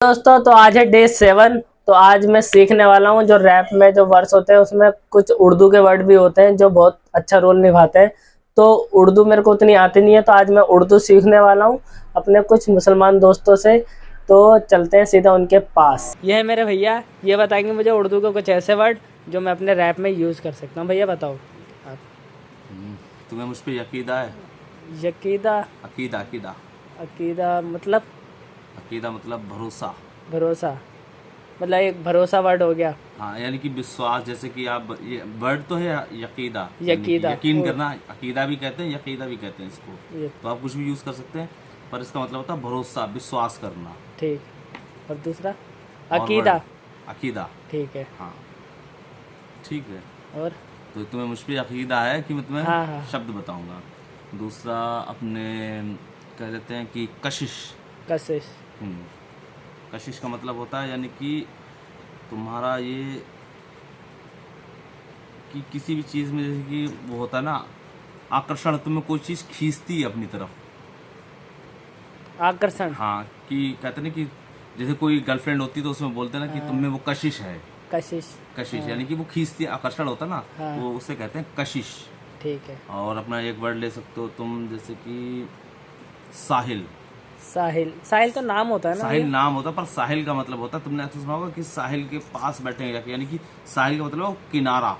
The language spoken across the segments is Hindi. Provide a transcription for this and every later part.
दोस्तों तो आज है डे 7। तो आज मैं सीखने वाला हूँ जो रैप में जो वर्ड्स होते हैं उसमें कुछ उर्दू के वर्ड भी होते हैं जो बहुत अच्छा रोल निभाते हैं। तो उर्दू मेरे को उतनी आती नहीं है, तो आज मैं उर्दू सीखने वाला हूँ अपने कुछ मुसलमान दोस्तों से। तो चलते हैं सीधा उनके पास। ये है मेरे भैया, ये बताएंगे मुझे उर्दू के कुछ ऐसे वर्ड जो मैं अपने रैप में यूज़ कर सकता हूँ। भैया बताओ आप। तुम्हें मुझ पर यकीदा है? यकीदा? अकीदा अकीदा अकीदा मतलब? अकीदा मतलब भरोसा। भरोसा मतलब एक भरोसा वर्ड हो गया। हाँ, यानी कि विश्वास। जैसे कि आप, ये वर्ड तो है यकीदा, यकीदा, यकीन करना। अकीदा भी कहते हैं, यकीदा भी कहते हैं इसको। ये तो आप कुछ भी यूज़ कर सकते हैं, पर इसका मतलब होता है भरोसा, विश्वास करना। ठीक। और दूसरा और अकीदा? अकीदा, ठीक है। हाँ ठीक है। और तो तुम्हें मुझ पर अकीदा है कि मैं तुम्हें हाँ। शब्द बताऊंगा। दूसरा अपने कह देते हैं कि कशिश। कशिश? कशिश का मतलब होता है यानी कि तुम्हारा ये कि किसी भी चीज़ में, जैसे कि वो होता है ना आकर्षण, तुम्हें कोई चीज़ खींचती है अपनी तरफ। आकर्षण? हाँ, कि कहते हैं कि जैसे कोई गर्लफ्रेंड होती है तो उसमें बोलते हैं ना कि तुम में वो कशिश है। कशिश? कशिश यानी कि वो खींचती है, आकर्षण होता है ना, हाँ। वो उसे कहते हैं कशिश। ठीक है। और अपना एक वर्ड ले सकते हो तुम, जैसे कि साहिल। साहिल? साहिल तो नाम होता है ना? साहिल नाम होता है, पर साहिल का मतलब होता है, तुमने ऐसा सुना होगा कि साहिल के पास बैठे हैं, यानी कि साहिल का मतलब है किनारा।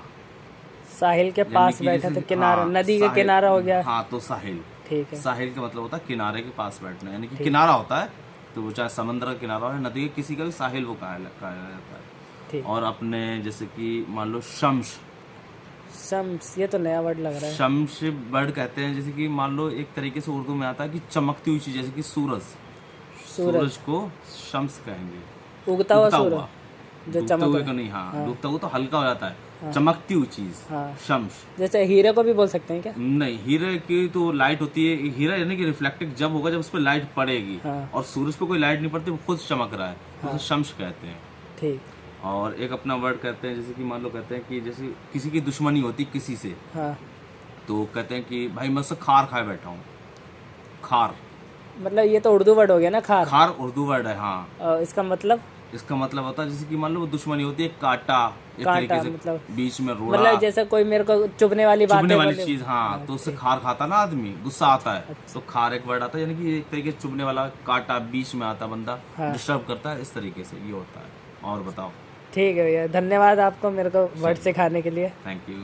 साहिल के पास बैठे तो किनारा? हाँ, नदी का किनारा हो गया। हाँ, तो साहिल। ठीक है। साहिल का मतलब होता है किनारे के पास बैठना, यानी कि किनारा होता है, तो वो चाहे समुद्र का किनारा हो, नदी के, किसी का भी साहिल वो कहा जाता है। ठीक। और अपने जैसे कि मान लो शम्स। शम्स? ये तो नया वर्ड लग रहा है। शम्स वर्ड कहते हैं, जैसे कि मान लो एक तरीके से उर्दू में आता है कि चमकती हुई चीज, जैसे कि सूरज। सूरज को शम्स कहेंगे। उगता हुआ सूरज जो चमक हुए को नहीं, हाँ, डूबता हुआ तो हल्का हो जाता है। हाँ। चमकती हुई चीज, हाँ। शम्स। जैसे हीरे को भी बोल सकते हैं क्या? नहीं, हीरे की तो लाइट होती है। हीरा यानी कि रिफ्लेक्टेड जब होगा, जब उस पर लाइट पड़ेगी। हाँ। और सूरज पे कोई लाइट नहीं पड़ती, वो खुद चमक रहा है, हाँ। तो शम्स कहते हैं। ठीक। और एक अपना वर्ड कहते हैं, जैसे कि मान लो कहते हैं कि जैसे किसी की दुश्मनी होती किसी से, हाँ। तो कहते हैं कि भाई मैं उससे खार खाए बैठा हूँ। खार मतलब ये तो उर्दू वर्ड हो गया ना? खार? खार उर्दू वर्ड है, हाँ। इसका मतलब? इसका मतलब होता है जैसे कि मान लो वो दुश्मनी होती है, कांटा, एक तरीके से मतलब बीच में रोड़ा, मतलब जैसे कोई मेरे को चुभने वाली चीज, हाँ, तो उससे खार खाता ना आदमी, गुस्सा आता है। अच्छा। तो खार एक वर्ड आता है, यानी कि एक तरीके से चुभने वाला, कांटा बीच में आता, बंदा डिस्टर्ब करता है, इस तरीके से ये होता है। और बताओ। ठीक है भैया, धन्यवाद आपको मेरे को वर्ड सिखाने के लिए। Thank you.